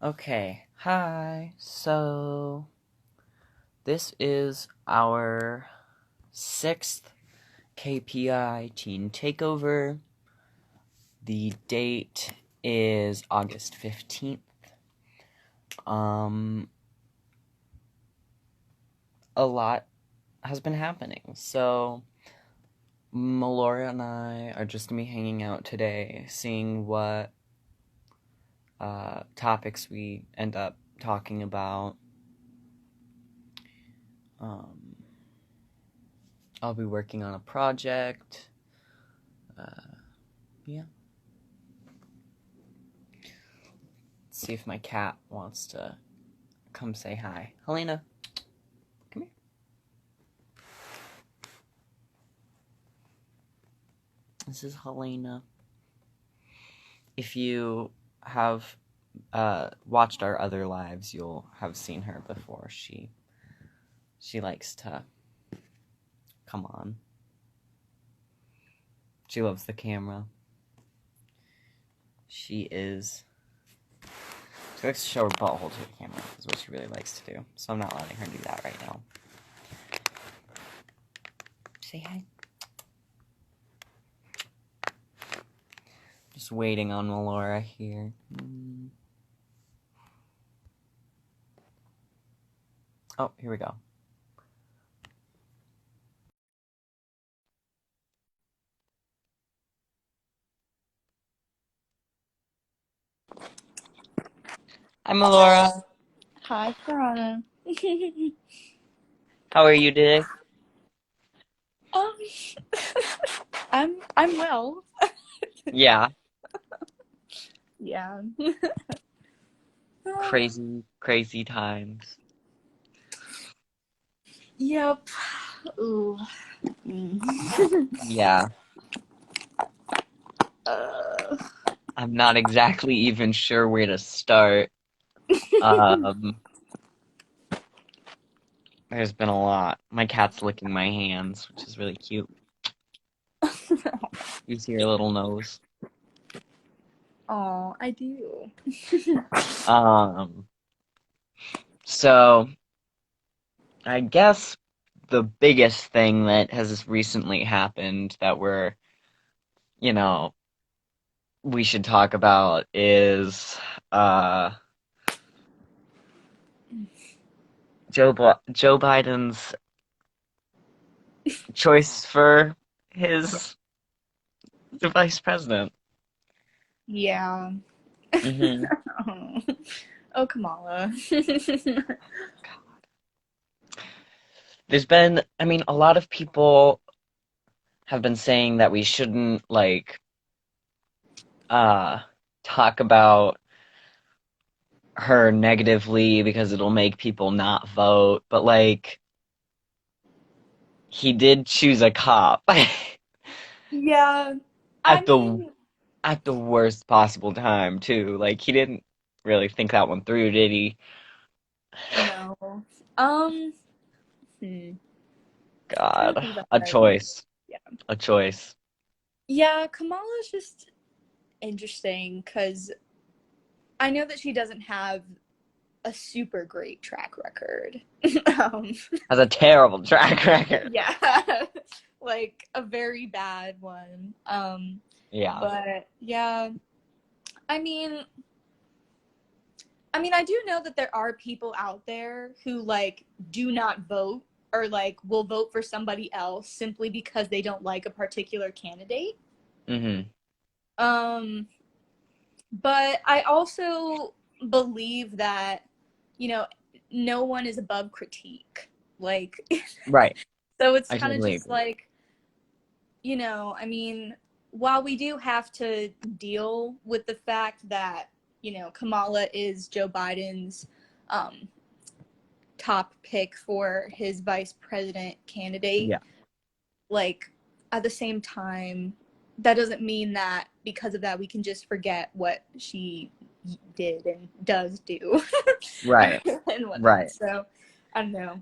Okay, hi. So, this is our sixth KPI Teen Takeover. The date is August 15th. Um, a lot has been happening. So, Melora and I are just gonna be hanging out today, seeing what topics we end up talking about. Um, I'll be working on a project. Yeah. See if my cat wants to come say hi. Helena, come here. This is Helena. If you have watched our other lives, you'll have seen her before. She likes to come on. She loves the camera. She likes to show her butthole to the camera, is what she really likes to do. So I'm not letting her do that right now. Say hi. Just waiting on Melora here. Oh, here we go. Hi, Melora. Hi, Piranha. How are you today? um, I'm well. Yeah. Yeah. Crazy, crazy times. Yep. Ooh. Mm. Yeah. uh, I'm not exactly even sure where to start. Um, there's been a lot. My cat's licking my hands, which is really cute. You see her little nose. oh, I do. Um, so I guess the biggest thing that has recently happened that you know, we should talk about is uh Joe Biden's choice for his the vice president. Yeah. hmm Oh, Kamala. There's been, I mean, a lot of people have been saying that we shouldn't uh talk about her negatively because it'll make people not vote, but he did choose a cop Yeah. I at the mean, at the worst possible time too. Like he didn't really think that one through, did he? no. Um. Hmm. Trying to God, think about a what I would. choice, Yeah. a choice. Yeah. Kamala's just interesting because I know that she doesn't have a super great track record. um, Has a terrible track record. yeah, like a very bad one. Yeah. But yeah, I mean, I do know that there are people out there who like do not vote or like will vote for somebody else simply because they don't like a particular candidate. hmm Um, but I also believe that, you know, no one is above critique. Like, Right. so it's I kind of totally just agree. like, while we do have to deal with the fact that, Kamala is Joe Biden's um, top pick for his vice president candidate, Yeah. like, at the same time, that doesn't mean that because of that we can just forget what she did and does do Right. and whatnot. Right. So, I don't know.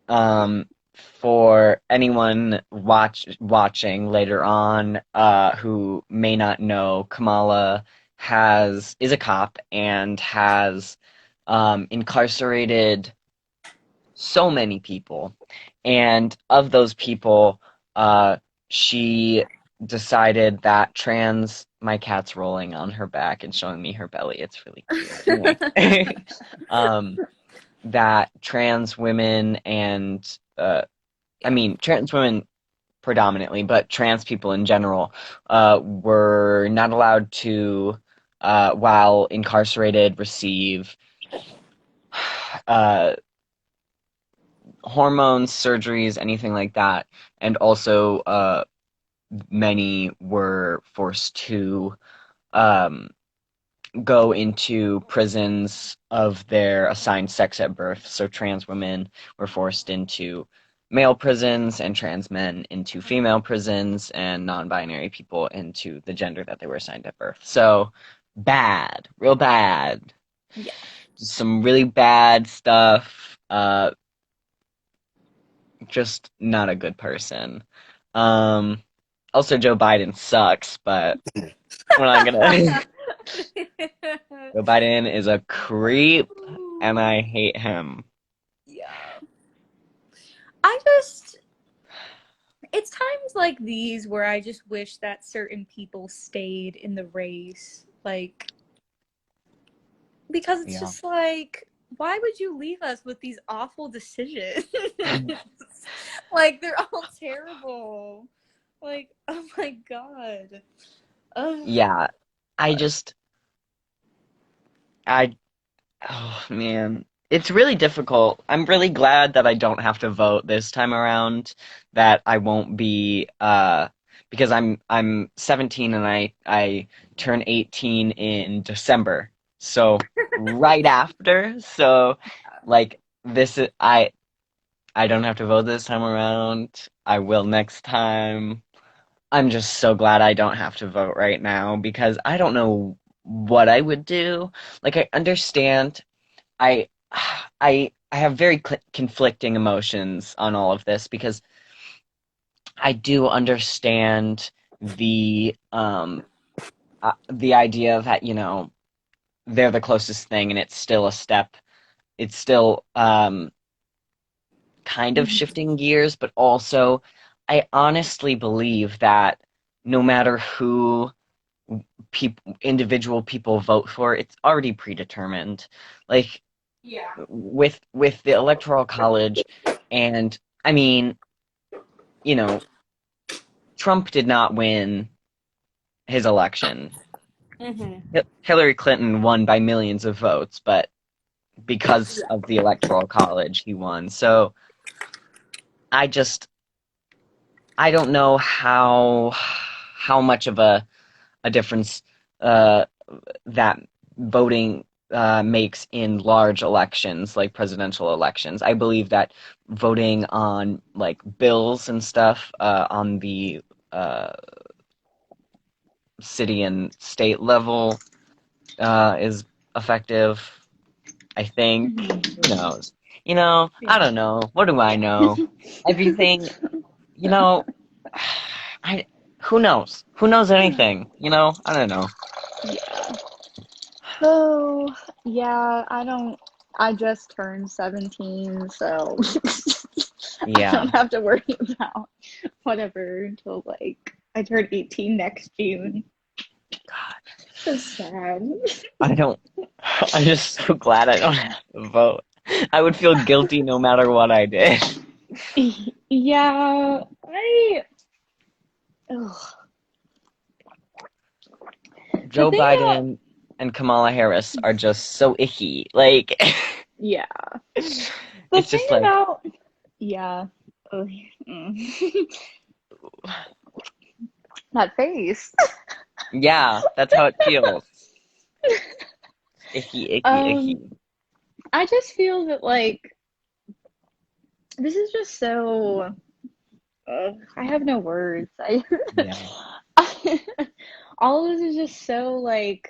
Um, for anyone watching later on, who may not know, Kamala is a cop and has incarcerated so many people. And of those people, she decided that my cat's rolling on her back and showing me her belly. It's really cute. Anyway, um, that trans women and, I mean, trans women predominantly, but trans people in general, were not allowed to, while incarcerated, receive uh, hormones, surgeries, anything like that. And also, many were forced to um, go into prisons of their assigned sex at birth. So trans women were forced into male prisons, and trans men into female prisons, and non-binary people into the gender that they were assigned at birth. So bad, real bad. Yeah. Some really bad stuff. Just not a good person. Um, Also, Joe Biden sucks, but we're not gonna. Joe Biden is a creep, and I hate him. Yeah. I just, it's times like these where I just wish that certain people stayed in the race. Like, because it's Yeah. just like, why would you leave us with these awful decisions? Like, they're all terrible. Like, oh my god. Ugh. Yeah. I just, I, oh man. It's really difficult. I'm really glad that I don't have to vote this time around, that I won't be, because I'm 17 and I turn 18 in December. So right after. So like this is I don't have to vote this time around. I will next time. I'm just so glad I don't have to vote right now because I don't know what I would do. Like I understand I I have very conflicting emotions on all of this because I do understand the idea that, they're the closest thing and it's still a step. It's still kind of Mhm. shifting gears, but also I honestly believe that no matter who individual people vote for, it's already predetermined. Like Yeah. with the electoral college, and I mean, you know, Trump did not win his election. Mm-hmm. Hillary Clinton won by millions of votes, but because of the electoral college, he won. So I just I don't know how much of a difference uh, that voting makes in large elections like presidential elections. I believe that voting on like bills and stuff on the uh, city and state level is effective. I think. Mm-hmm. Who knows? I Yeah. don't know. What do I know? Everything, you know, I who knows? Who knows anything? I don't know. Yeah. So, yeah, I don't. I just turned 17, so I Yeah. don't have to worry about whatever until like I turn 18 next June. God, So sad. I don't. I'm just so glad I don't have to vote. I would feel guilty no matter what I did. Yeah, I. Ugh. The Joe thing about. Biden and Kamala Harris are just so icky. Like, Yeah. The it's thing just like, about. Yeah. Ugh. Mm. That face. yeah, that's how it feels. Icky, icky, icky. Um, I just feel that like this is just so. I have no words. I Yeah. all of this is just so like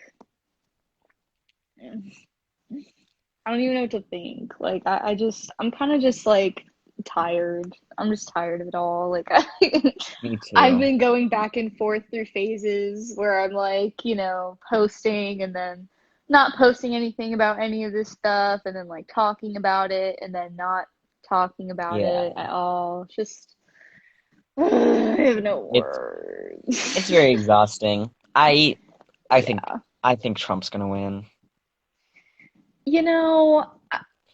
I don't even know what to think. Like I'm kind of just like tired. I'm just tired of it all. Like Me I've too. been going back and forth through phases where I'm like, posting and then not posting anything about any of this stuff and then like talking about it and then not talking about Yeah. it at all. Just I have no It's words. it's very exhausting. I think Yeah. I think Trump's gonna win.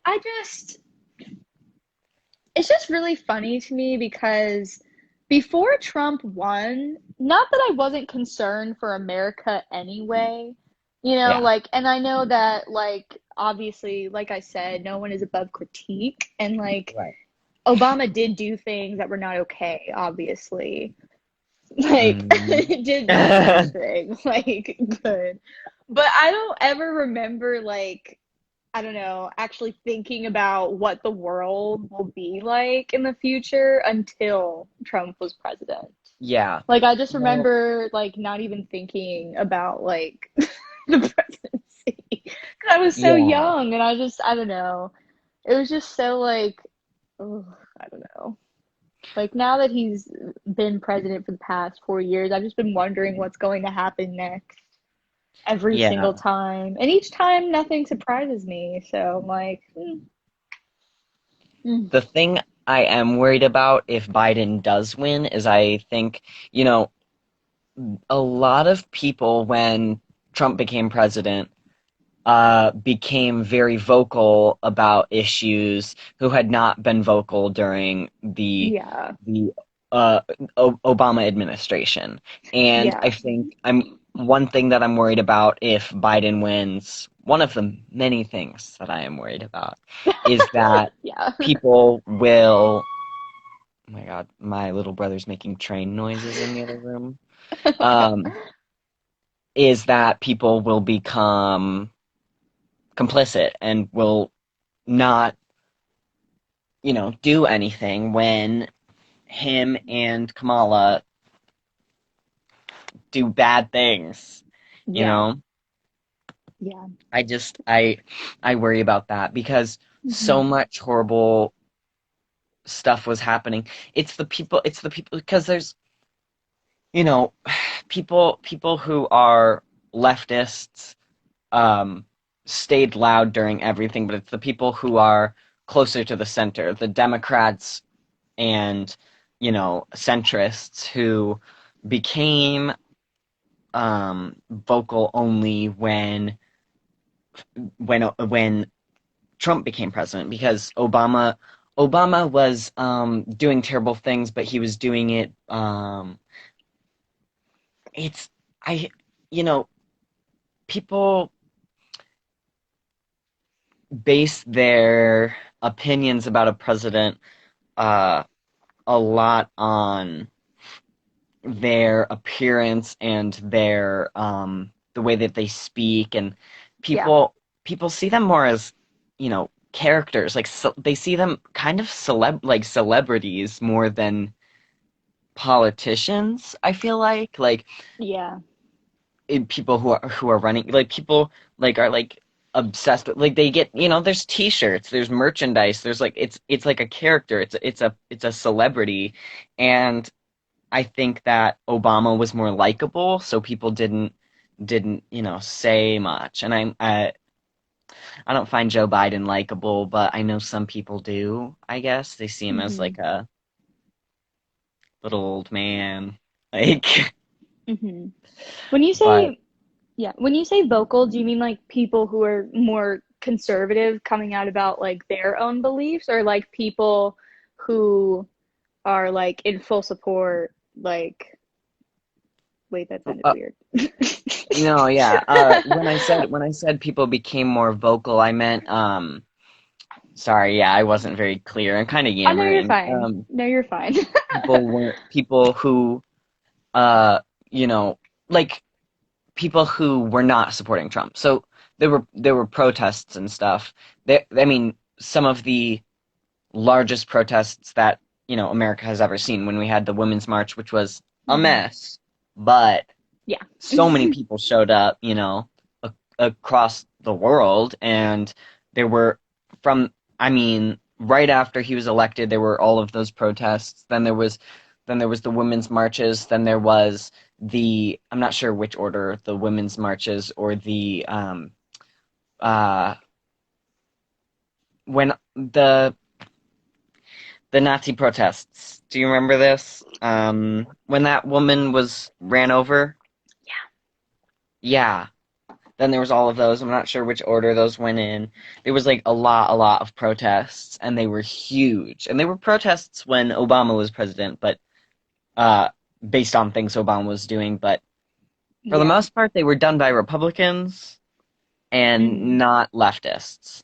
I just it's just really funny to me because before Trump won, not that I wasn't concerned for America anyway, Yeah. and I know that, like, obviously, like I said, no one is above critique, and like, Right. Obama did do things that were not okay, obviously. Like, Mm. did the worst thing, like, good. But I don't ever remember, like, I don't know, actually thinking about what the world will be like in the future until Trump was president. Yeah. Like I just Well, remember like not even thinking about like the presidency because I was so yeah. young and I don't know. It was just so like ugh, I don't know. Like now that he's been president for the past 4 years, I've just been wondering what's going to happen next every single Yeah. time. And each time nothing surprises me. So I'm like, mm, The thing I am worried about if Biden does win is I think, you know, a lot of people when Trump became president became very vocal about issues who had not been vocal during yeah, the Obama administration. And I yeah, think I'm one thing that I'm worried about if Biden wins, one of the many things that I am worried about is that yeah. people will, oh my God, my little brother's making train noises in the other room. Um, is that people will become complicit and will not, do anything when him and Kamala do bad things. You Yeah, know, yeah. I worry about that because so Hmm. much horrible stuff was happening. It's the people because there's, you know, people who are leftists um stayed loud during everything, but it's the people who are closer to the center, the Democrats and centrists who became vocal only when Trump became president because Obama was doing terrible things, but he was doing it it's I you know people base their opinions about a president uh a lot on their appearance and their the way that they speak, and Yeah, people see them more as characters, like they see them kind of celebrities more than politicians. I feel like yeah, people who are running, like people are like obsessed with, like they get, there's t-shirts, there's merchandise, there's like it's like a character, it's a celebrity. And I think that Obama was more likable, so people didn't say much. And I don't find Joe Biden likable, but I know some people do. I guess they see him as hmm like a little old man, like. hmm. When you But say, yeah, when you say vocal, do you mean like people who are more conservative coming out about like their own beliefs, or like people who are like in full support? Like, wait, that sounded uh, weird. no, yeah. When I said people became more vocal, I meant Sorry, yeah, I wasn't very clear. I'm kind of Oh no, you're yammering. fine. No, you're fine. People who uh you know like people who were not supporting Trump. So there were protests and stuff. I mean, some of the largest protests that America has ever seen, when we had the Women's March, which was a Hmm. mess, but Yeah. so many people showed up, across the world, and there were from I mean. right after he was elected, there were all of those protests. Then there was the women's marches. Then there was the I'm not sure which order, the women's marches or uh when the Nazi protests. Do you remember this? When that woman was ran over? Yeah. Then there was all of those. I'm not sure which order those went in. There was like a lot of protests, and they were huge. And they were protests when Obama was president, but uh, based on things Obama was doing. But for the Yeah. most part, they were done by Republicans and Hmm. not leftists.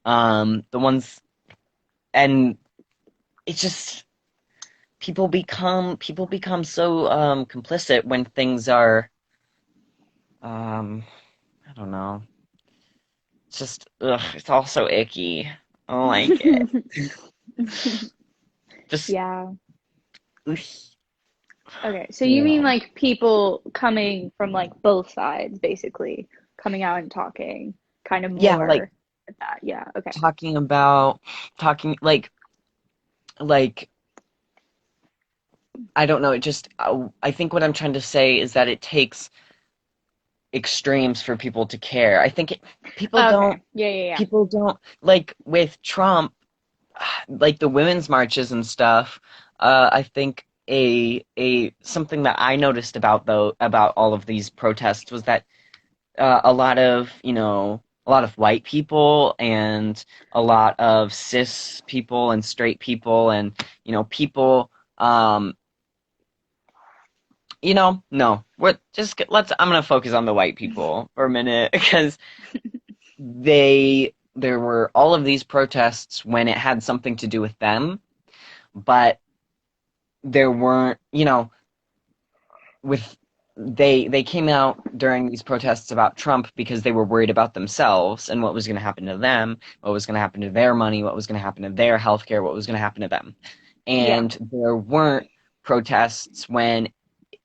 The ones, and it's just people become so complicit when things are um, I don't know. It's just ugh, it's all so icky. I don't like it. Just Yeah. oof, Okay, so you mean yeah. like people coming from like both sides, basically, coming out and talking, kind of Yeah, like more at that. Yeah, okay. talking about talking like I don't know, it just I think what I'm trying to say is that it takes extremes for people to care. I think Okay. Yeah, yeah, yeah. people don't like with Trump, like the women's marches and stuff. I think a something that I noticed about all of these protests was that a lot of a lot of white people and a lot of cis people and straight people and people no, what just let's I'm gonna focus on the white people for a minute because there were all of these protests when it had something to do with them, but there weren't with they came out during these protests about Trump because they were worried about themselves and what was going to happen to them, what was going to happen to their money, what was going to happen to their healthcare, what was going to happen to them. Yeah. And there weren't protests when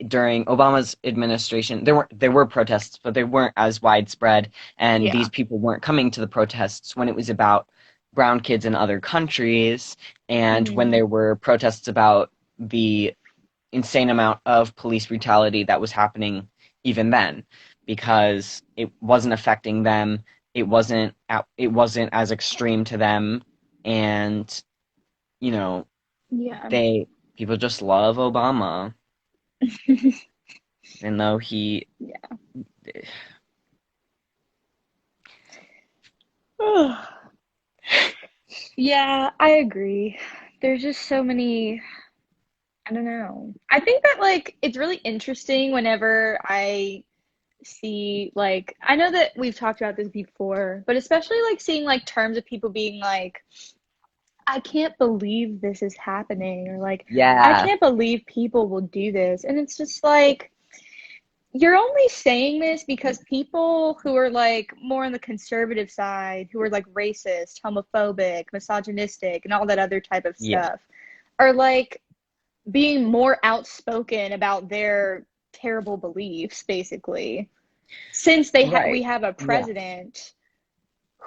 during Obama's administration there were protests, but they weren't as widespread and these Yeah. people weren't coming to the protests when it was about brown kids in other countries and when Hmm. there were protests about the insane amount of police brutality that was happening even then because it wasn't affecting them. It wasn't as extreme to them, and you know Yeah. they people just love Obama, even though he. Yeah. eh, Yeah, I agree. There's just so many, I don't know. I think that like it's really interesting whenever I see like I know that we've talked about this before, but especially like seeing like terms of people being like, I can't believe this is happening, or like, I Yeah, can't believe people will do this. And it's just like, you're only saying this because people who are like more on the conservative side, who are like racist, homophobic, misogynistic, and all that other type of yeah, stuff, are like being more outspoken about their terrible beliefs, basically. Since we right. have a Yeah, president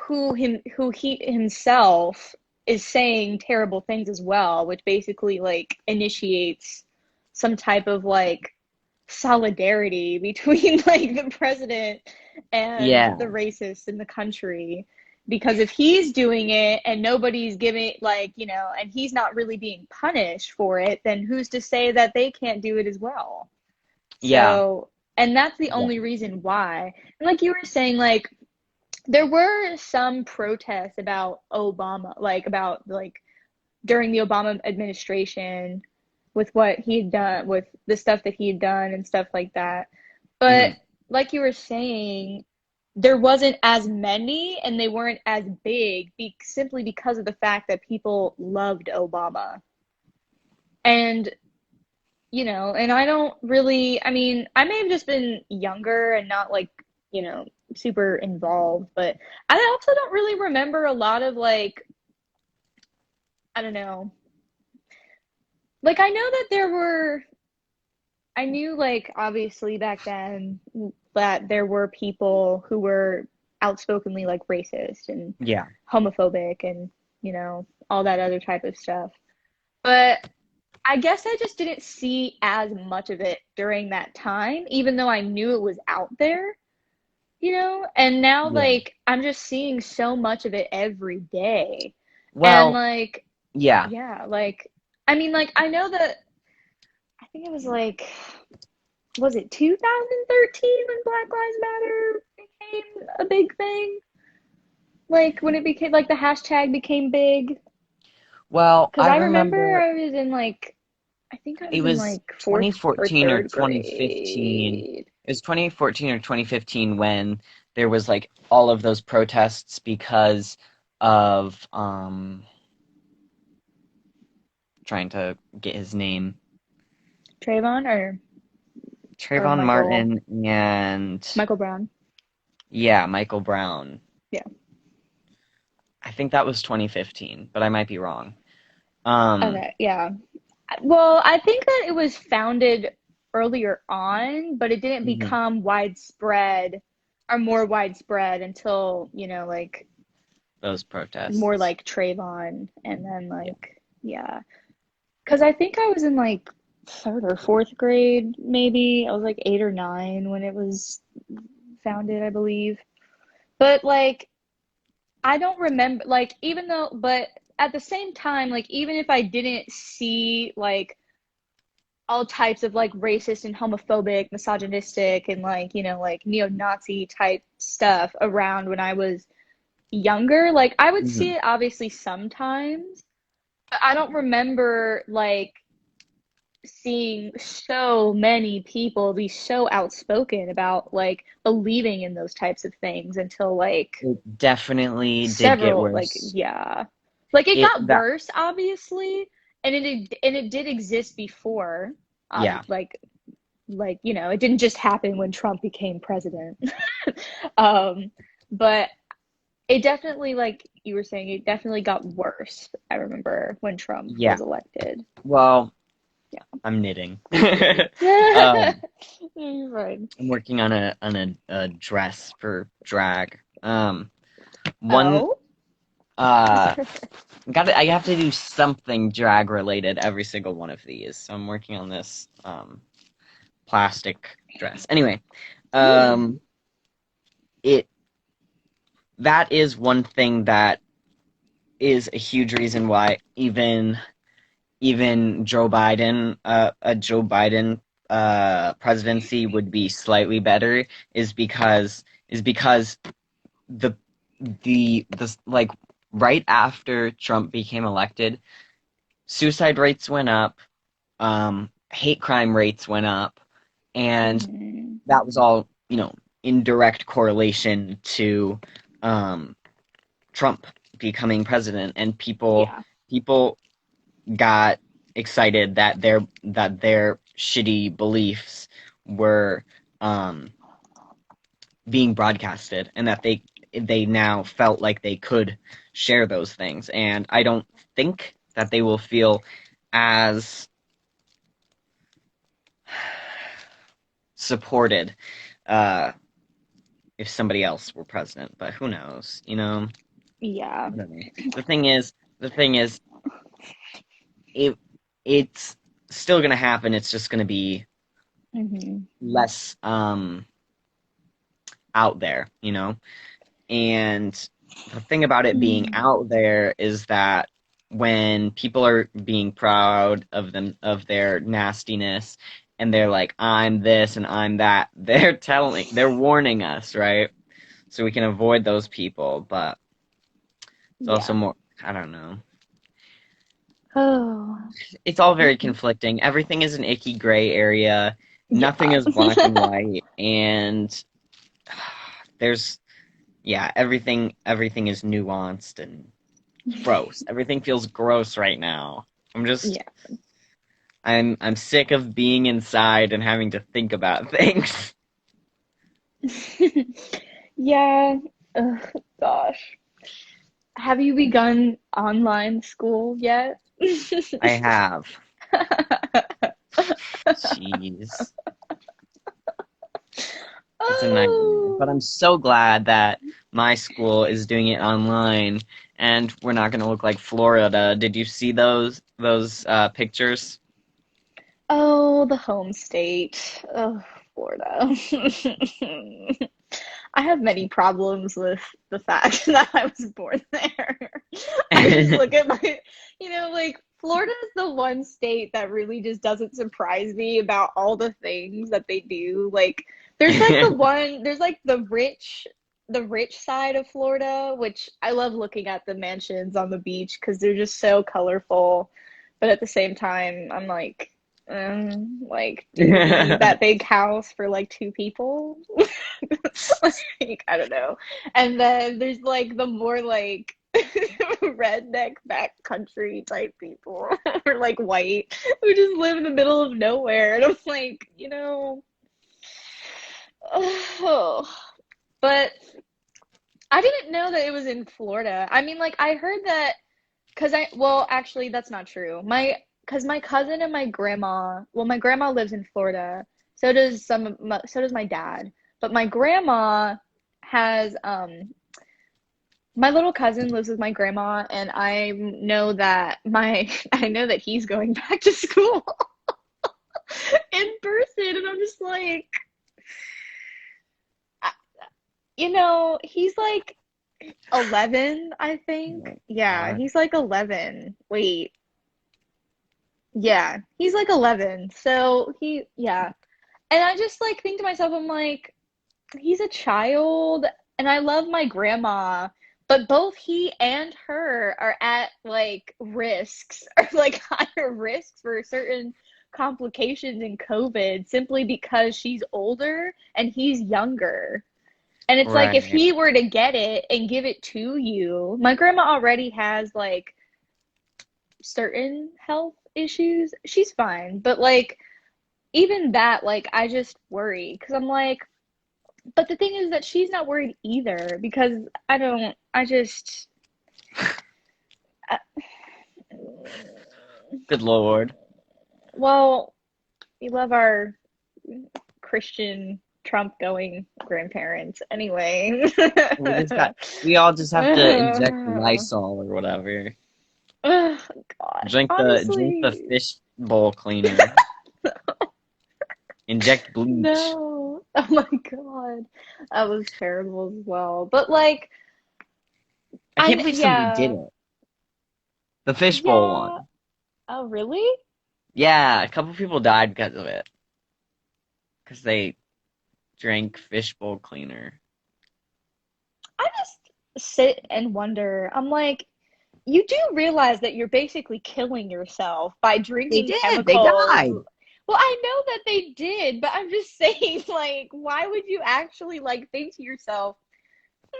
who he himself is saying terrible things as well, which basically like initiates some type of like solidarity between like the president and yeah, the racists in the country. Because if he's doing it and nobody's giving like, and he's not really being punished for it, then who's to say that they can't do it as well? yeah, So, and that's the yeah, only reason why. And like you were saying, like there were some protests about Obama, like about like during the Obama administration with what he had done, with the stuff that he had done and stuff like that. But mhm, like you were saying, there wasn't as many and they weren't as big simply because of the fact that people loved Obama. And and I don't really, I mean, I may have just been younger and not like, super involved, but I also don't really remember a lot of like, I don't know. Like I know that I knew like obviously back then that there were people who were outspokenly like racist and yeah, homophobic and all that other type of stuff. But I guess I just didn't see as much of it during that time, even though I knew it was out there. And now, Yeah. like, I'm just seeing so much of it every day. And, Well, like, yeah. yeah, like, I mean, like, I know that, I think it was like, was it 2013 when Black Lives Matter became a big thing? Like, when it became, like, the hashtag became big? Well, Because I I remember remember I was in, like, I think I it was in, was like, fourth or 2014 or third 2015. grade. It was 2014 or 2015 when there was like all of those protests because of trying to get his name. Trayvon or Trayvon Michael Martin and Michael Brown. yeah, Michael Brown. Yeah. I think that was 2015, but I might be wrong. Um, Okay, yeah. Well, I think that it was founded earlier on, but it didn't mhm, become widespread or more widespread until, like those more protests. like Trayvon and then Yeah. like yeah. Because I think I was in like third or fourth grade, maybe. I was like 8 or 9 when it was founded, I believe. But like I don't remember like even though but at the same time, like even if I didn't see like all types of like racist and homophobic, misogynistic, and like, like neo-Nazi type stuff around when I was younger. Like, I would see Mhm. it obviously sometimes, but I don't remember like seeing so many people be so outspoken about like believing in those types of things until like It definitely did get several, like, worse. yeah. Like, it It got that worse, obviously, and it did exist before, yeah, it didn't just happen when Trump became president. um, but it definitely, like you were saying, it definitely got worse. I remember when Trump yeah. was elected. Well, Yeah. I'm knitting. You're Um, fine. I'm working on a dress for drag. One Oh? uh I have to do something drag related every single one of these. So I'm working on this plastic dress. Anyway, Ooh. um it that is one thing that is a huge reason why even a Joe Biden presidency would be slightly better is because the the like right after Trump became elected, suicide rates went up, hate crime rates went up, and Mhm. that was all, in direct correlation to um, Trump becoming president, and Yeah. people got excited that their shitty beliefs were um, being broadcasted, and that they now felt like they could share those things. And I don't think that they will feel as supported uh, if somebody else were president. But who knows? Yeah. I don't know. The thing is, it it's still gonna happen. It's just gonna be Mhm. less out there. And the thing about it being Mhm. out there is that when people are being proud of their nastiness, and they're like, I'm this and I'm that, they're warning us, right? So we can avoid those people, but it's also Yeah. more, I don't know. Oh. It's all very conflicting. Everything is an icky gray area. Nothing Yeah. is black and white, and there's yeah, everything is nuanced and gross. Everything feels gross right now. I'm just Yeah. I'm sick of being inside and having to think about things. Yeah. Ugh, gosh. Have you begun online school yet? I have. Jeez. It's a nightmare. But I'm Oh. so glad that my school is doing it online and we're not going to look like Florida. Did you see those pictures? Oh, the home state. Oh, Florida. I have many problems with the fact that I was born there. I just look at my, like Florida is the one state that really just doesn't surprise me about all the things that they do. Like there's like the rich side of Florida, which I love looking at the mansions on the beach because they're just so colorful. But at the same time, I'm like, do you need that big house for like two people? Like, I don't know. And then there's like the more like redneck backcountry type people or like white who just live in the middle of nowhere. And I'm like, oh. But I didn't know that it was in Florida. I mean, like I heard that well, actually, that's not true. Because my cousin and my grandma lives in Florida. So does my dad. But my grandma has, my little cousin lives with my grandma, and I know that he's going back to school in person, and I'm just like, he's like 11, I think. Oh, Yeah, God. he's like 11. Wait. Yeah, he's like 11. So yeah. And I just like think to myself, I'm like, he's a child and I love my grandma, but both he and her are at like risks or like higher risks for certain complications in COVID simply because she's older and he's younger. And it's like if Right. he were to get it and give it to you, my grandma already has like certain health issues. She's fine, but like even that, like I just worry because I'm like, but the thing is that she's not worried either because I don't, I just, I, Good Lord. well, we love our Christian Trump going grandparents anyway. We just got, we all just have to inject Lysol or whatever. Oh, gosh, Drink the honestly, fish bowl cleaner. Inject bleach. no. Oh my God, that was terrible as well. But like, I can't believe somebody did yeah, it. The fishbowl yeah. one. Oh, really? Yeah, a couple people died because of it. Because they drank fishbowl cleaner. I just sit and wonder. I'm like, you do realize that you're basically killing yourself by They drinking did. They chemicals. died. Well, I know that they did, but I'm just saying, like, why would you actually like think to yourself,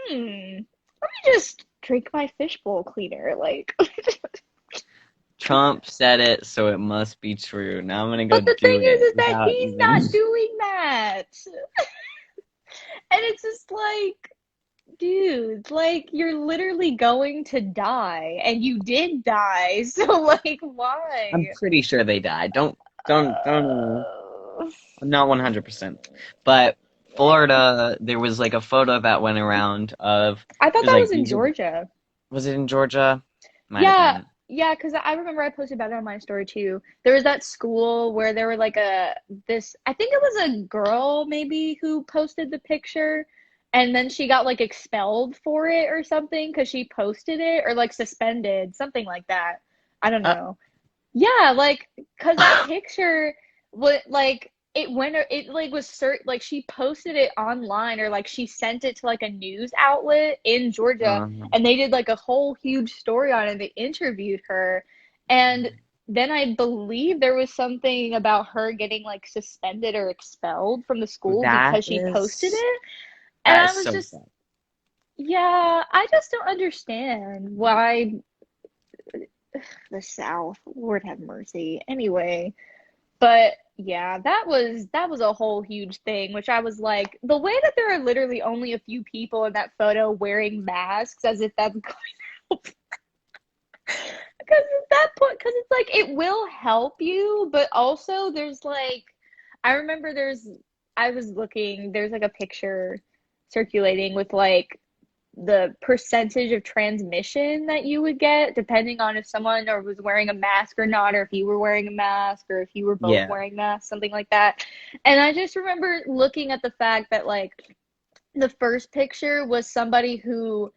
let me just drink my fishbowl cleaner? Like, Trump said it, so it must be true. Now I'm gonna go but the do thing it is that without he's even. not doing that. And it's just like, dude, like you're literally going to die, and you did die. So like, I'm why? pretty sure they died. Don't. Uh, I'm not 100%. But Florida, there was like a photo that went around of I thought it was that like was in these are Georgia. was it in Georgia? Might have Yeah, been. yeah, because I remember I posted about it on my story too. There was that school where there were like I think it was a girl maybe who posted the picture, and then she got like expelled for it or something because she posted it or like suspended, something like that. I don't Uh, know. Yeah, like, cause that picture, what like it like was like she posted it online or like she sent it to like a news outlet in Georgia, um, and they did like a whole huge story on it. They interviewed her, and then I believe there was something about her getting like suspended or expelled from the school that because she posted is it, and that I is was so just, sad. yeah, I just don't understand why the South, Lord have mercy. Anyway. But yeah, that was a whole huge thing, which I was like, the way that there are literally only a few people in that photo wearing masks as if that's going to help. Because at that point, because it's like it will help you, but also there's like, I remember there's I was looking, there's like a picture circulating with like the percentage of transmission that you would get depending on if someone or was wearing a mask or not, or if you were wearing a mask, or if you were both Yeah. wearing masks, something like that. And I just remember looking at the fact that like the first picture was somebody who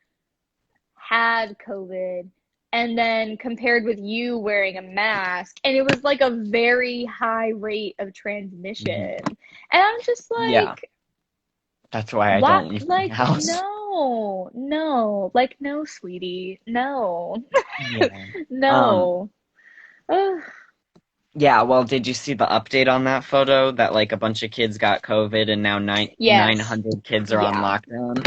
had COVID, and then compared with you wearing a mask, and it was like a very high rate of transmission. Mhm. And I'm just Yeah. like, That's why I what? don't leave my Like, house. no, no, like, no, sweetie, no, Yeah. Um, no. Ugh. yeah, well, did you see the update on that photo that like a bunch of kids got COVID and now Yes, 900 kids are on yeah, lockdown?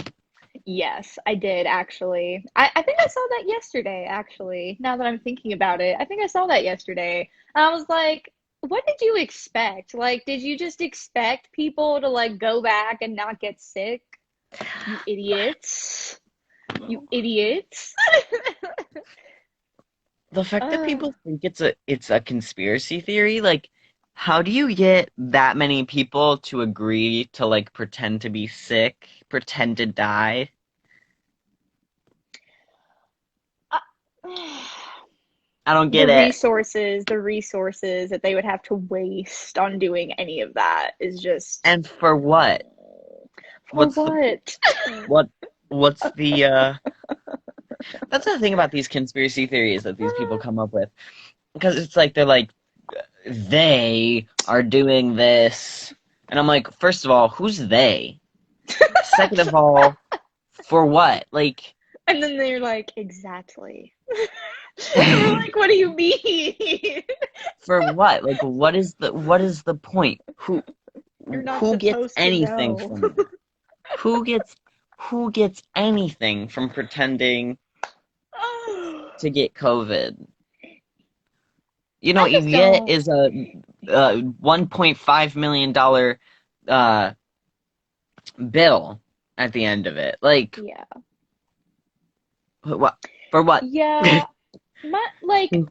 yes, I did actually. I think I saw that yesterday, actually. Now that I'm thinking about it, I think I saw that yesterday. And I was like, what did you expect? Like, did you just expect people to like go back and not get sick? You idiots. You idiots. The fact that uh, people think it's a conspiracy theory, like how do you get that many people to agree to like pretend to be sick, pretend to die? uh, I don't get it. the resources that they would have to waste on doing any of that is just And for what? for What's the what? what what's the That's the thing about these conspiracy theories that these people come up with. Because it's like they're like they are doing this. And I'm like, first of all, who's they? Second of all, for what? Like And then they're like, exactly. And we're like, what do you mean? for what? Like what is the point? You're not Who gets supposed to anything know. from it? Who gets who gets anything from pretending to get COVID? You know I what you just get don't. is a $1.5 million uh bill at the end of it. Like Yeah. what for what? Yeah.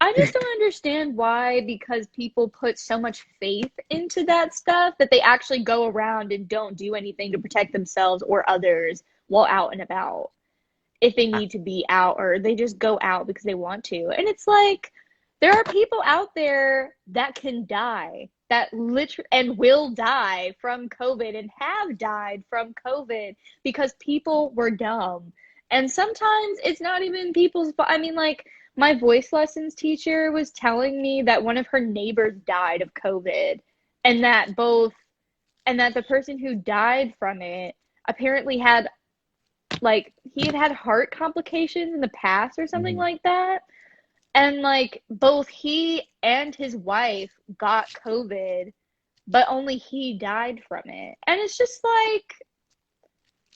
I just don't understand why, because people put so much faith into that stuff that they actually go around and don't do anything to protect themselves or others while out and about, if they need to be out, or they just go out because they want to. And it's like there are people out there that can die, that literally and will die from COVID and have died from COVID because people were dumb. And sometimes it's not even people's I mean, like, my voice lessons teacher was telling me that one of her neighbors died of COVID, and that both and that the person who died from it apparently had, like, he had had heart complications in the past or something Mhm. like that. And like both he and his wife got COVID, but only he died from it. And it's just like,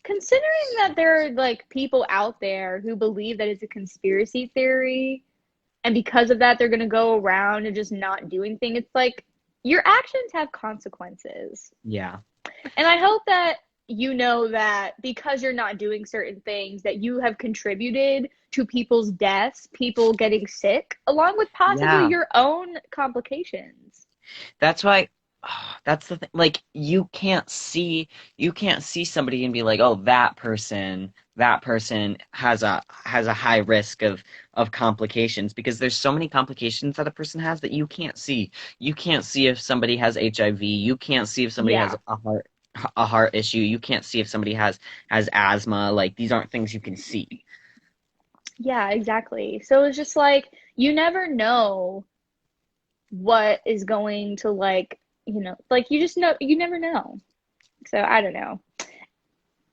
considering that there are like people out there who believe that it's a conspiracy theory, and because of that they're going to go around and just not do anything, it's like your actions have consequences. Yeah. And I hope that you know that because you're not doing certain things, that you have contributed to people's deaths, people getting sick, along with possibly Yeah. your own complications. That's why that's the thing. Like you can't see somebody and be like, "Oh, that person has a high risk of complications," because there's so many complications that a person has that you can't see. You can't see if somebody has HIV. You can't see if somebody has Yeah. a heart issue. You can't see if somebody has asthma. Like these aren't things you can see. Yeah, exactly. So it's just like you never know what is going to, like, like, you just know, you never know. So I don't know.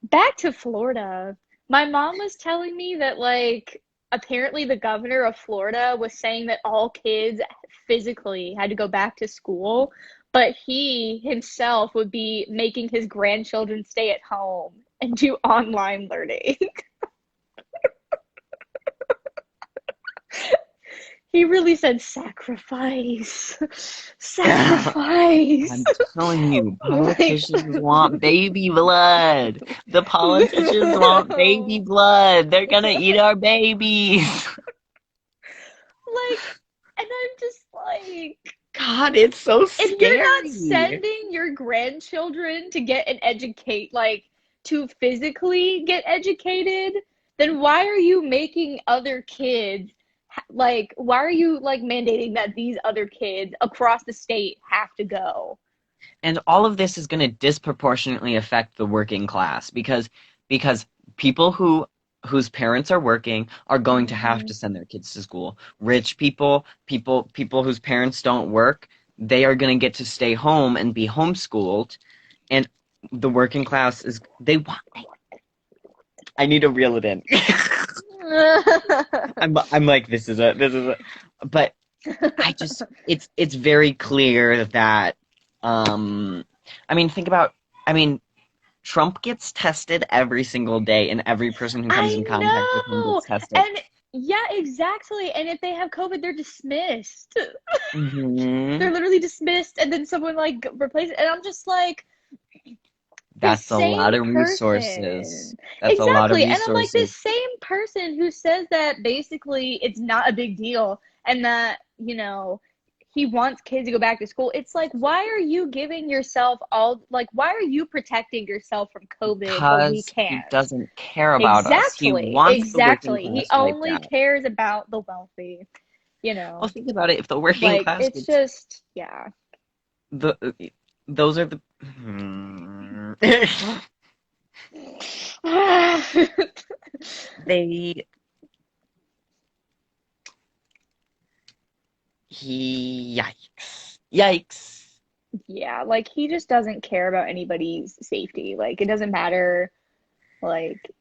Back to Florida. My mom was telling me that, like, apparently the governor of Florida was saying that all kids physically had to go back to school, but he himself would be making his grandchildren stay at home and do online learning. He really said sacrifice. Sacrifice. I'm telling you, Like, politicians want baby blood. The politicians want baby no. blood. They're gonna eat our babies. Like, and I'm just like, God, it's so If you're not scary. sending your grandchildren to get an educate, like to physically get educated, then why are you making other kids like why are you like mandating that these other kids across the state have to go? And all of this is going to disproportionately affect the working class because people whose parents are working are going to have Mm-hmm. to send their kids to school. Rich people, people whose parents don't work, they are going to get to stay home and be homeschooled. And the working class is they want. I need to reel it in. I'm like this is a, but I just it's very clear that I mean think about I mean Trump gets tested every single day and every person who comes in I contact with him know. gets tested. And yeah, exactly. And if they have COVID, they're dismissed. Hmm. They're literally dismissed and then someone like replaces it. And I'm just like, this That's a lot same of resources. person. That's a lot of Exactly. And I'm like, this resources. same person who says that basically it's not a big deal and that, he wants kids to go back to school. It's like, why are you giving yourself all, like, why are you protecting yourself from COVID, but we Because he can't? doesn't care about us. He Exactly. wants the working Exactly. He class wiped only out. cares about the wealthy, you Well, know. think about it. If the working Like, class it's gets just, yeah. the those are the hmm. they yikes. Yikes. Yeah, like he just doesn't care about anybody's safety. Like it doesn't matter, like,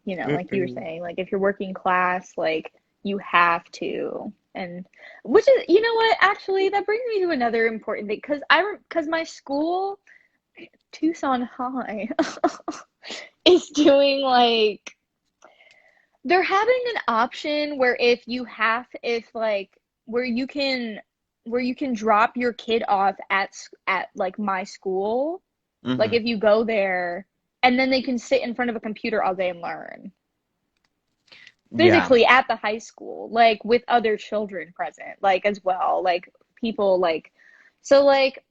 like you were Mm-mm. saying, like if you're working class, like you have to. And which is, you know what, actually that brings me to another important thing because my school, Tucson High, is doing like they're having an option where if like where you can drop your kid off at like my school, like Hmm. if you go there and then they can sit in front of a computer all day and learn Yeah. physically at the high school, like with other children present, like as well, like people like so like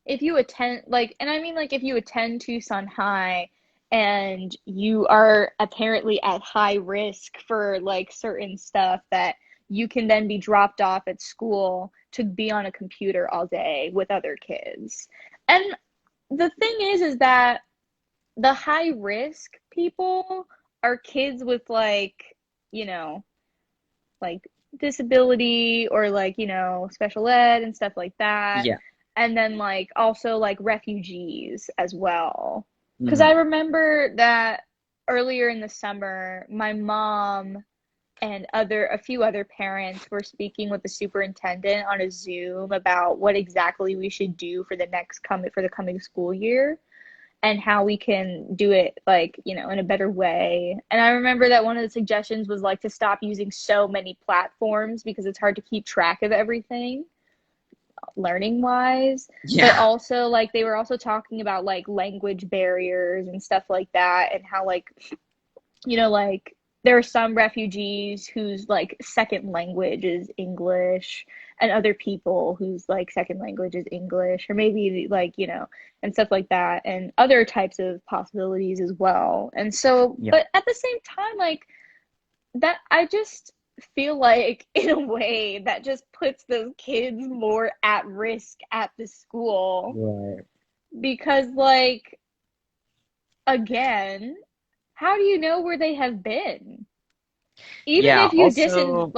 if you attend like and I mean like if you attend Tucson High and you are apparently at high risk for like certain stuff, that you can then be dropped off at school to be on a computer all day with other kids. And the thing is that the high risk people are kids with like, you know, like disability or like, special ed and stuff like that. Yeah. And then like also like refugees as well. Because I Hmm. remember that earlier in the summer, my mom and a few other parents were speaking with the superintendent on a Zoom about what exactly we should do for the coming school year and how we can do it like, in a better way. And I remember that one of the suggestions was like to stop using so many platforms because it's hard to keep track of everything learning wise. But Yeah. also like they were also talking about like language barriers and stuff like that, and how like, like there are some refugees whose like second language is English, and other people whose like second language is English, or maybe like, and stuff like that, and other types of possibilities as well. And so, Yeah. but at the same time, like that, I just feel like in a way that just puts those kids more at risk at the school Right. because, like, again, how do you know where they have been? Even Yeah. if you Also,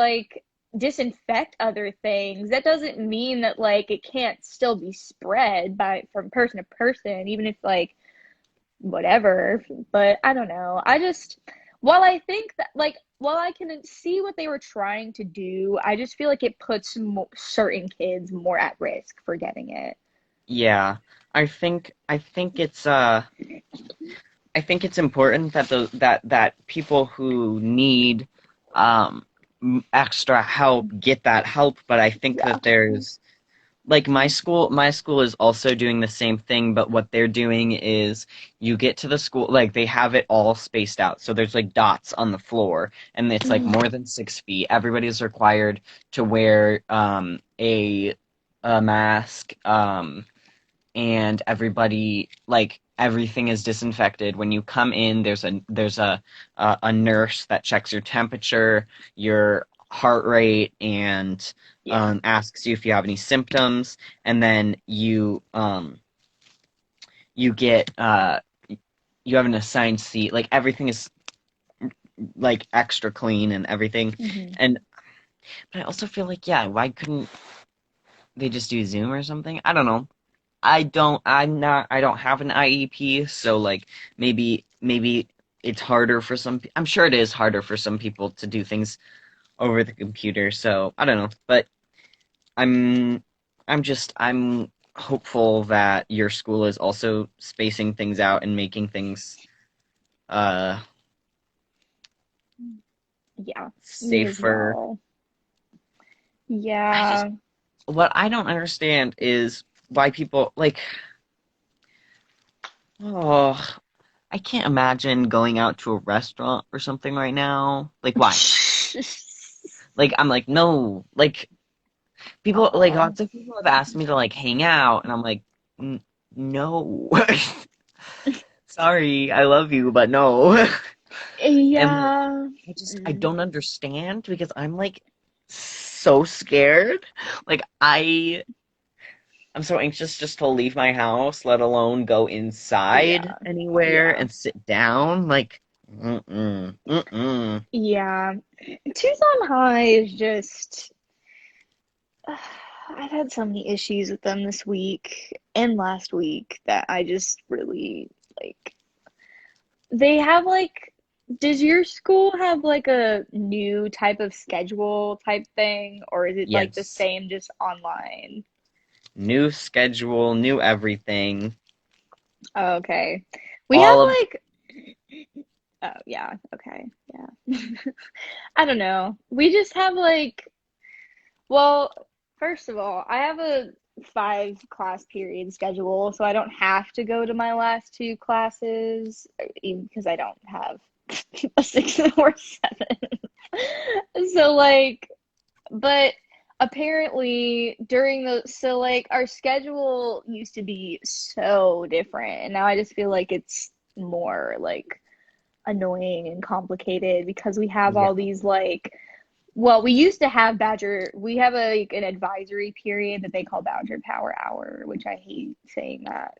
disinfect other things, that doesn't mean that like it can't still be spread by from person to person, even if like whatever. But I don't know. I just while I think that like while I can see what they were trying to do, I just feel like it puts certain kids more at risk for getting it. yeah. I think it's important that that people who need extra help get that help, but I think Yeah. that there's like my school is also doing the same thing, but what they're doing is you get to the school, like they have it all spaced out. So there's like dots on the floor, and it's like Mhm. more than 6 feet. Everybody is required to wear a mask, and everybody like everything is disinfected. When you come in, there's a nurse that checks your temperature, your heart rate, and Yeah. asks you if you have any symptoms, and then you get you have an assigned seat. Like everything is like extra clean and everything. Mhm. And but I also feel like, yeah, why couldn't they just do Zoom or something? I don't know. I don't have an IEP, so like maybe it's harder for I'm sure it is harder for some people to do things over the computer, so I don't know. But I'm I'm hopeful that your school is also spacing things out and making things uh Yeah, me as safer. well. I just Yeah. what I don't understand is why people like, oh, I can't imagine going out to a restaurant or something right now. Like, why? Like, I'm like, no. Like, people, like, Oh, lots of people have asked me to, like, hang out, and I'm like, No. Sorry, I love you, but no. And, like, yeah. I Mm. don't understand because I'm, like, so scared. Like, I'm so anxious just to leave my house, let alone go inside Yeah. anywhere Yeah. and sit down. Like, mm-mm. Yeah. Tucson High is just. I've had so many issues with them this week and last week that I just really like. They have like. Does your school have like a new type of schedule type thing, or is it like the Yes. same just online? New schedule, new everything. Oh, okay. We have All of like. Oh, yeah. Okay. Yeah. I don't know. We just have like. Well, first of all, I have a 5 class period schedule, so I don't have to go to my last 2 classes, even because I don't have a 6 or 7. So like, but apparently during the so like our schedule used to be so different, and now I just feel like it's more like annoying and complicated because we have Yeah. all these like well, we used to have Badger. We have a, like an advisory period that they call Badger Power Hour, which I hate saying that.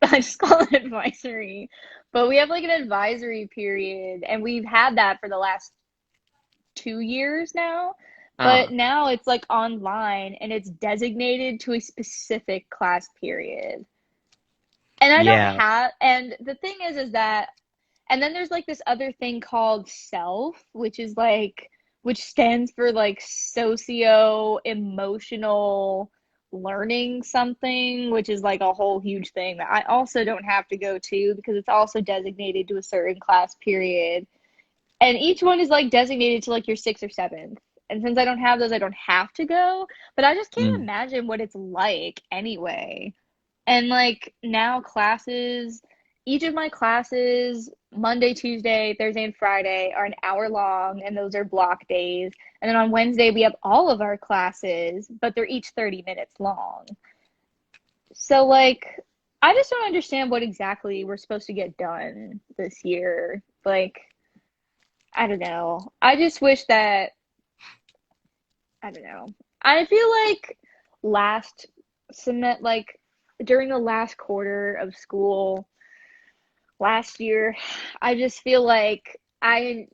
I just call it advisory. But we have like an advisory period, and we've had that for the last 2 years now. But Uh, now it's like online and it's designated to a specific class period. And I don't yeah. have, and the thing is that and then there's like this other thing called self, which is like, which stands for like socio emotional learning something, which is like a whole huge thing that I also don't have to go to because it's also designated to a certain class period. And each one is like designated to like your sixth or seventh. And since I don't have those, I don't have to go. But I just can't Mm, imagine what it's like anyway. And like now classes, each of my classes, Monday, Tuesday, Thursday, and Friday, are an hour long, and those are block days. And then on Wednesday, we have all of our classes, but they're each 30 minutes long. So, like, I just don't understand what exactly we're supposed to get done this year. Like, I don't know. I just wish that, I don't know. I feel like last cement, like, during the last quarter of school, last year, I just feel like I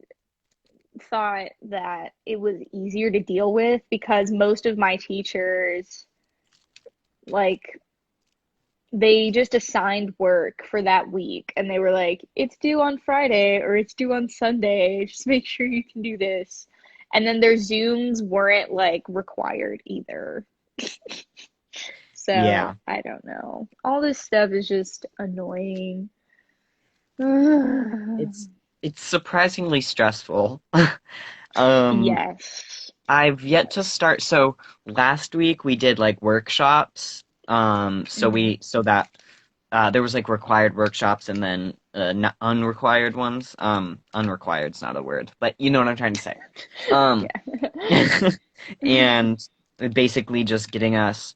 thought that it was easier to deal with because most of my teachers, like, they just assigned work for that week and they were like, it's due on Friday or it's due on Sunday. Just make sure you can do this. And then their Zooms weren't like required either. So yeah. I don't know. All this stuff is just annoying. It's it's surprisingly stressful. Um, Yes. I've yet to start. So last week we did like workshops. Mm-hmm. So that there was like required workshops and then not unrequired ones. Unrequired's not a word, but you know what I'm trying to say. Um, Yeah. and basically just getting us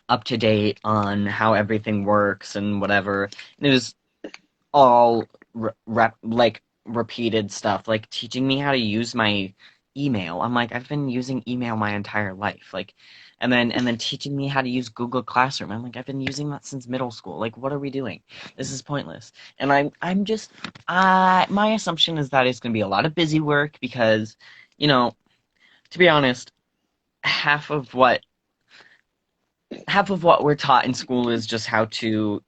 up to date on how everything works and whatever. And it was all like repeated stuff, like teaching me how to use my email. I'm like, I've been using email my entire life. Like, and then teaching me how to use Google Classroom. I'm like, I've been using that since middle school. Like, what are we doing? This is pointless. And I'm just my assumption is that it's gonna be a lot of busy work because, you know, to be honest, half of what half of what we're taught in school is just how to,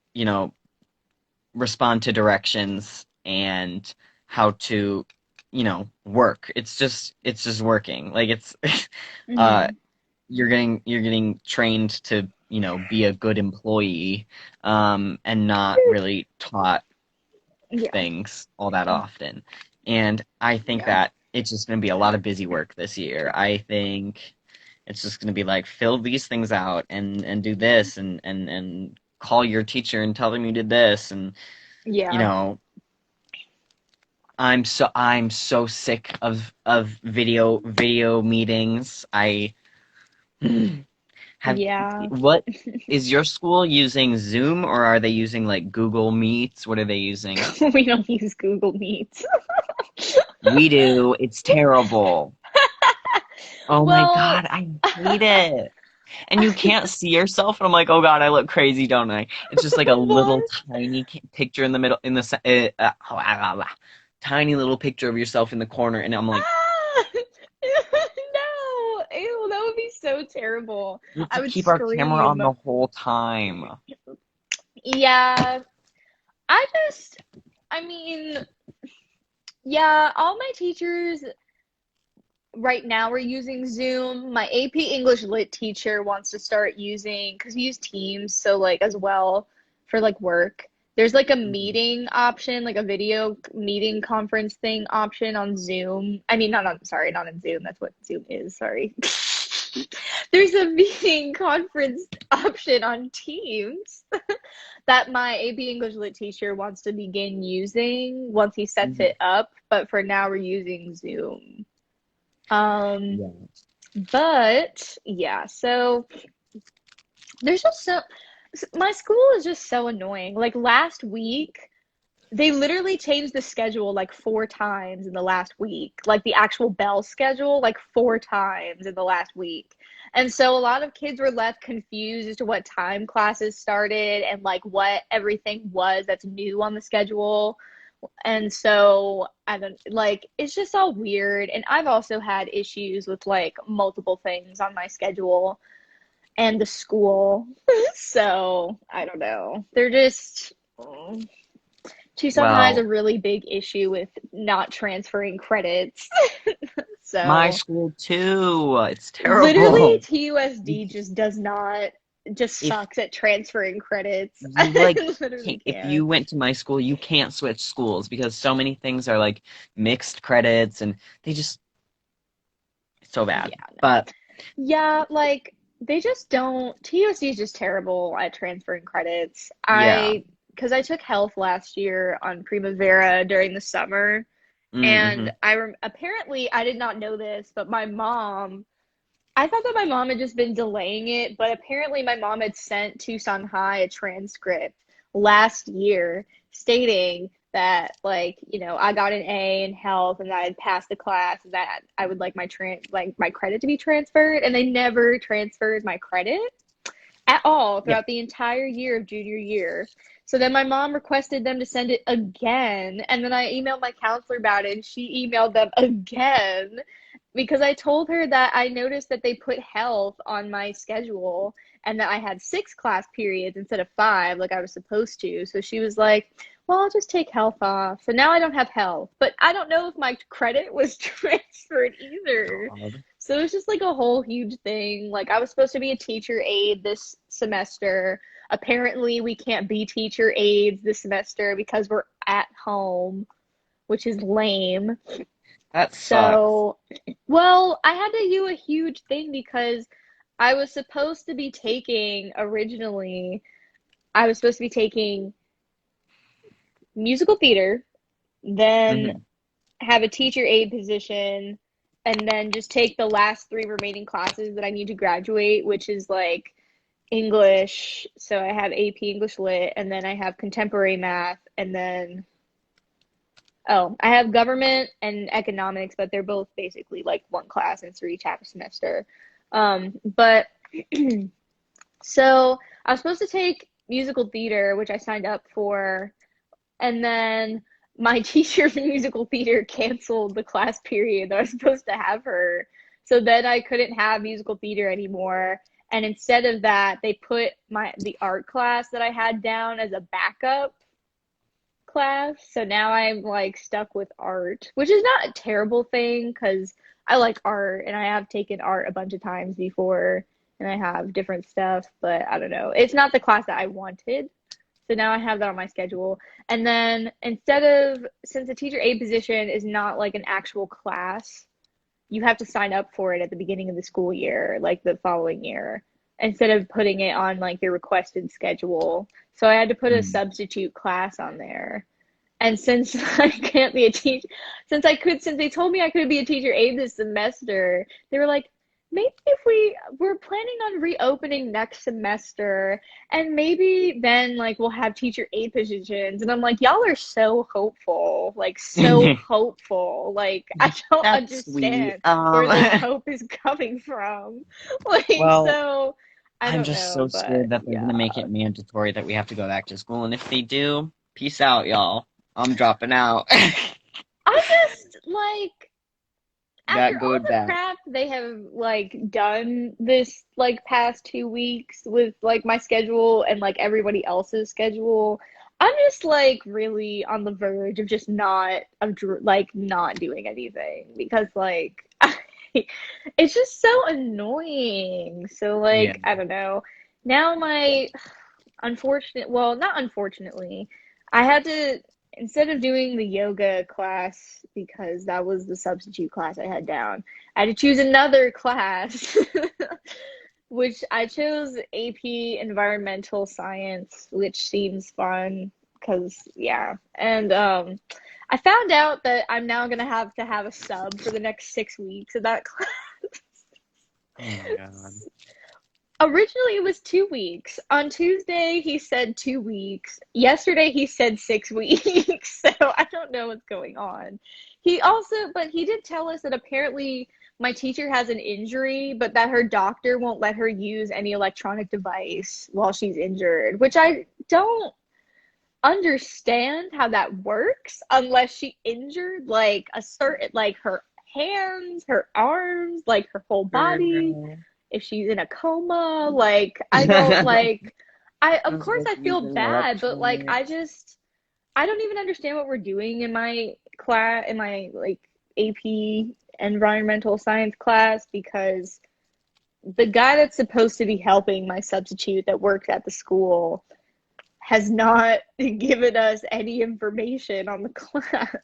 respond to directions and how to, work. It's just working. Like it's uh Mm-hmm. you're getting trained to, be a good employee and not really taught Yeah. things all that often. And I think Yeah. that it's just going to be a lot of busy work this year. I think it's just going to be like fill these things out and do this and call your teacher and tell them you did this and you Yeah. know I'm so sick of video meetings. I have Yeah. what is your school using Zoom or are they using like Google Meets? What are they using? We don't use Google Meets. We do. It's terrible. Oh my Well, God, I hate it. And you can't see yourself, and I'm like, oh God, I look crazy, don't I? It's just like a little what? tiny picture in the middle, in the tiny little picture of yourself in the corner, and I'm like, Ah! No. Ew, that would be so terrible. we have I to would keep our camera on scream. the whole time. Yeah. I just, I mean, yeah, all my teachers right now are using Zoom. My AP English Lit teacher wants to start using, because we use Teams, so like as well for like work. There's like a Mhm. meeting option, like a video meeting conference thing option on Zoom. I mean, not on, sorry, not on Zoom. That's what Zoom is. Sorry. There's a meeting conference option on Teams that my AP English Lit teacher wants to begin using once he sets Mhm. it up. But for now, we're using Zoom. Um, Yeah. but yeah, so there's just so my school is just so annoying. Like last week, they literally changed the schedule like four times in the last week, like the actual bell schedule, like four times in the last week. And so a lot of kids were left confused as to what time classes started and like what everything was that's new on the schedule. And so I don't like it's just all weird. And I've also had issues with like multiple things on my schedule and the school. So I don't know. They're just Tucson High has a Well, really big issue with not transferring credits. my So school too. It's literally terrible. You, TUSD just does not just if sucks at transferring credits. you like It literally if you can't. went to my school, you can't switch schools because so many things are like mixed credits and they just it's so bad. Yeah, no. But Yeah, like they just don't. TUSD is just terrible at transferring credits. yeah. Because I took health last year on Primavera during the summer, Mm-hmm. and apparently I did not know this, but I thought that my mom had just been delaying it, but apparently my mom had sent Tucson High a transcript last year stating that I got an A in health and that I'd passed the class and that I would like my credit to be transferred, and they never transferred my credit at all Yeah. throughout the entire year of junior year. So then my mom requested them to send it again, and then I emailed my counselor about it, and she emailed them again because I told her that I noticed that they put health on my schedule and that I had six class periods instead of five, like I was supposed to. So she was like, well, I'll just take health off. So now I don't have health, but I don't know if my credit was transferred either. God. So it's just like a whole huge thing. Like I was supposed to be a teacher aide this semester. Apparently, we can't be teacher aides this semester because we're at home, which is lame. That sucks. So, well, I had to do a huge thing because I was supposed to be taking originally, I was supposed to be taking musical theater, then Hmm. have a teacher aide position, and then just take the last three remaining classes that I need to graduate, which is like English. So I have AP English Lit, and then I have contemporary math, and then I have government and economics, but they're both basically like one class and for each half a semester. But so I was supposed to take musical theater, which I signed up for, and then my teacher for musical theater canceled the class period that I was supposed to have her. So then I couldn't have musical theater anymore. And instead of that, they put the art class that I had down as a backup class. So now I'm like stuck with art, which is not a terrible thing because I like art and I have taken art a bunch of times before and I have different stuff, but I don't know. It's not the class that I wanted. So now I have that on my schedule. And then since the teacher aide position is not like an actual class, you have to sign up for it at the beginning of the school year, like the following year, instead of putting it on like your requested schedule. So I had to put a Mm. substitute class on there. And since I can't be a teacher, since they told me I could be a teacher aide this semester, they were like, maybe if we're planning on reopening next semester, and maybe then like we'll have teacher aide positions. And I'm like, y'all are so hopeful, like so hopeful. Like I don't That's sweet. understand where this hope is coming from. Like Well, so, I I'm don't just know, so but scared that they're yeah. gonna make it mandatory that we have to go back to school, and if they do, peace out, y'all. I'm dropping out. I just like after Not all going the back. crap they have like done this like past 2 weeks with like my schedule and like everybody else's schedule, I'm just like really on the verge of just like not doing anything because like it's just so annoying. So Yeah. like I don't know. Now my not unfortunately, I had to, instead of doing the yoga class because that was the substitute class I had down, I had to choose another class, which I chose AP Environmental Science, which seems fun because, yeah. And I found out that I'm now going to have a sub for the next 6 weeks of that class. Oh my God. Originally, it was 2 weeks. On Tuesday, he said 2 weeks. Yesterday, he said 6 weeks. So I don't know what's going on. But he did tell us that apparently my teacher has an injury, but that her doctor won't let her use any electronic device while she's injured, which I don't understand how that works unless she injured like a certain, like her hands, her arms, like her whole body Girl. if she's in a coma. Like, I don't like, of I'm course, supposed I to use feel an bad, but like, electronics. I don't even understand what we're doing in my class, in my like AP environmental science class, because the guy that's supposed to be helping my substitute that works at the school has not given us any information on the class.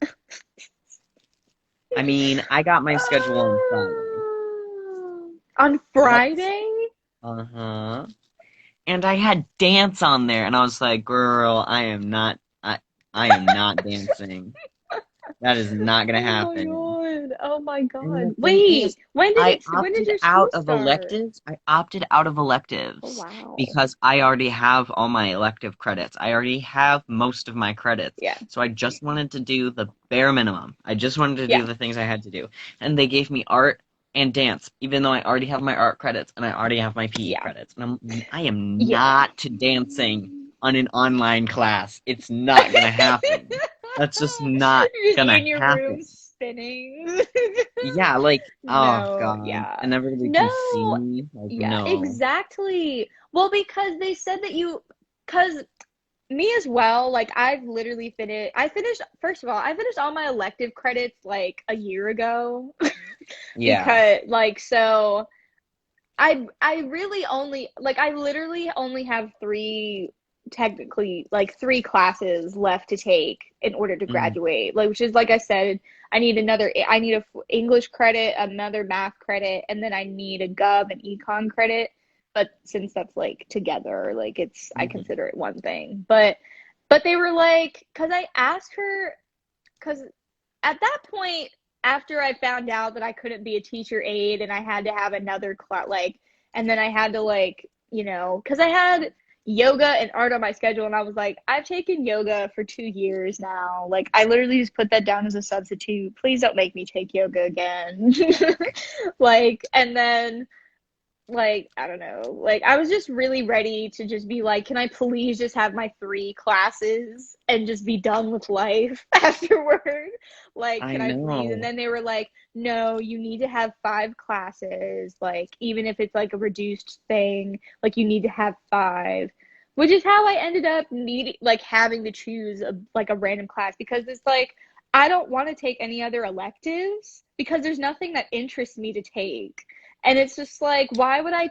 I mean, I got my schedule on Friday. On That's Friday? uh-huh. And I had dance on there, and I was like, "Girl, I am not dancing. That is not gonna Oh my happen." god. Oh my And god. the thing Wait, is, when did your school start? I opted out of Oh electives wow. because I already have all my elective credits. I already have most of my credits. Yeah. So I just wanted to do the bare minimum. I just wanted to Yeah. do the things I had to do. And they gave me art and dance, even though I already have my art credits and I already have my PE Yeah. credits. And I am Yeah. not dancing on an online class. It's not gonna happen. That's just not You're just gonna in your room happen. spinning. Yeah, like, oh No, God, yeah. and everybody can see No, me. Like, yeah, no. exactly. Well, because they said because me as well, like first of all, I finished all my elective credits like a year ago Yeah. because like so I really only like I literally only have technically like 3 classes left to take in order to Mm, graduate. Like, which is like I said, I need a English credit, another math credit, and then I need a gov and econ credit. But since that's like together, like I mhm. consider it one thing. But they were like, because I asked her, because at that point, after I found out that I couldn't be a teacher aide and I had to have another class, like, and then I had to, like, because I had yoga and art on my schedule, and I was like, I've taken yoga for 2 years now. Like, I literally just put that down as a substitute. Please don't make me take yoga again. Like, and then like I don't know, like I was just really ready to just be like, can I please just have my 3 classes and just be done with life afterward? Like, I can I please? And know. then they were like, no, you need to have 5 classes, like even if it's like a reduced thing, like you need to have 5, which is how I ended up needing like having to choose like a random class, because it's like I don't want to take any other electives because there's nothing that interests me to take. And it's just like, why would I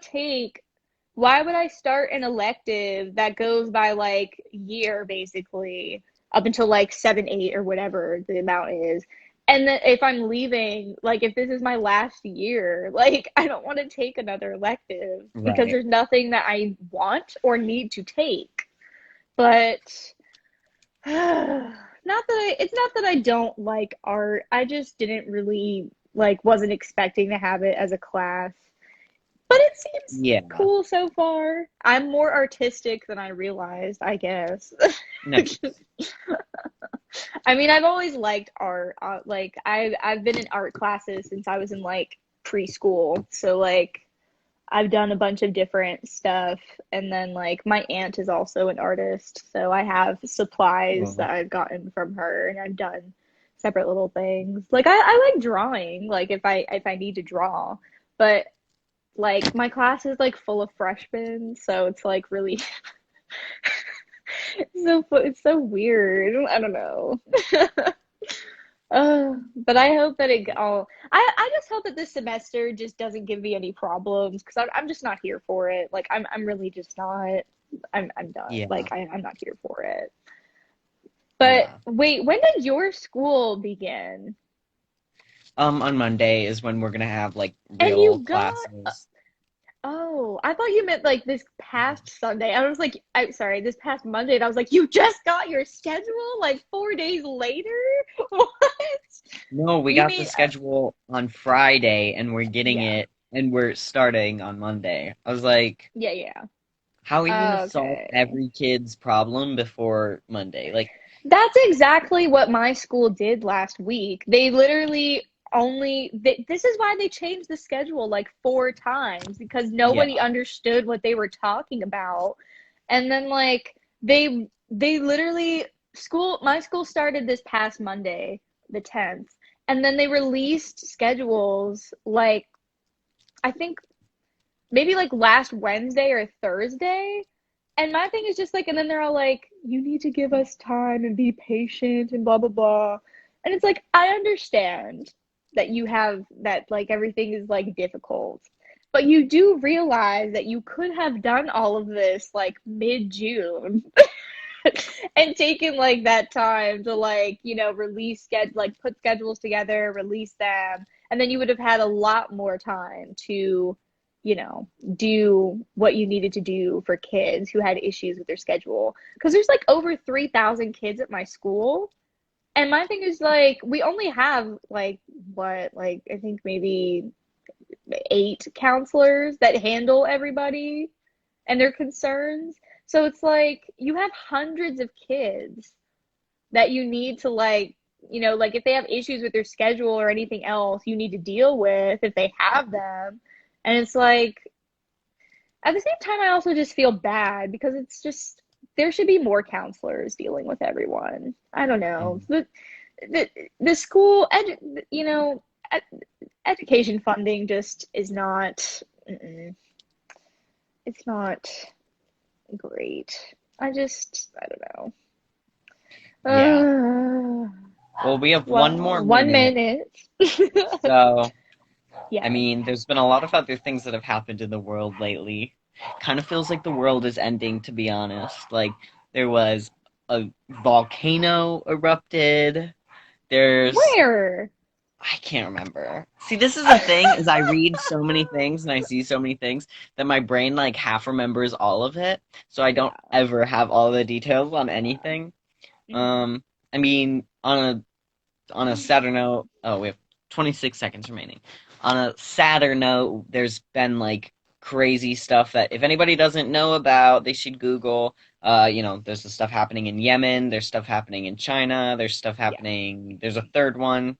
start an elective that goes by like year basically up until like 7, 8 or whatever the amount is? And then if I'm leaving, like if this is my last year, like I don't want to take another elective because Right. there's nothing that I want or need to take. But it's not that I don't like art. I just didn't really like wasn't expecting to have it as a class. But it seems Yeah. cool so far. I'm more artistic than I realized, I guess. Nice. I mean, I've always liked art. Like I've been in art classes since I was in like preschool. So like I've done a bunch of different stuff, and then like my aunt is also an artist, so I have supplies Well, that I've gotten from her, and I've done separate little things. Like I like drawing, like if I need to draw, but like my class is like full of freshmen, so it's like really it's so weird. I don't know. But I hope that it all. I just hope that this semester just doesn't give me any problems because I'm just not here for it. Like I'm really just not. I'm done. yeah. Like I'm not here for it. But Yeah. wait, when did your school begin? On Monday is when we're gonna have like And real you got classes. Oh, I thought you meant like this past Sunday. I was like, I'm sorry, this past Monday, and I was like, you just got your schedule like 4 days later? What? No, we You got the mean, schedule on Friday and we're getting yeah, it and we're starting on Monday. I was like, yeah, yeah. how are you gonna solve Okay. every kid's problem before Monday? Like, That's exactly what my school did last week. They literally this is why they changed the schedule like 4 times because nobody yeah. understood what they were talking about. And then like they literally school my school started this past Monday, the 10th. And then they released schedules like I think maybe like last Wednesday or Thursday. And my thing is just like, and then they're all like, you need to give us time and be patient and blah, blah, blah. And it's like, I understand that you have that, like, everything is like difficult. But you do realize that you could have done all of this like mid June and taken like that time to like, release, like put schedules together, release them. And then you would have had a lot more time to do what you needed to do for kids who had issues with their schedule. Because there's like over 3,000 kids at my school. And my thing is like, we only have like, what, like, I think maybe 8 counselors that handle everybody and their concerns. So it's like, you have hundreds of kids that you need to like, like if they have issues with their schedule or anything else you need to deal with if they have them. And it's like, at the same time, I also just feel bad because it's just there should be more counselors dealing with everyone. I don't know. Mhm. The, the school, ed, education funding just is not, it's not great. I don't Yeah. know. Well, we have one more Well, one minute. minute. So, I Yes. mean, there's been a lot of other things that have happened in the world lately. Kind of feels like the world is ending, to be honest. Like there was a volcano erupted. There's Where? I can't remember. See, this is the thing, is I read so many things and I see so many things that my brain like half remembers all of it, so I don't Yeah. ever have all the details on Yeah. anything. Hmm. I mean, on a sadder note, oh, we have 26 seconds remaining. On a sadder note, there's been like crazy stuff that if anybody doesn't know about, they should Google. There's the stuff happening in Yemen, there's stuff happening in China, there's stuff Yeah. happening, there's a third one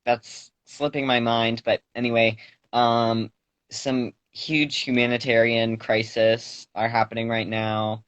that's slipping my mind, but anyway, um, some huge humanitarian crisis are happening right now.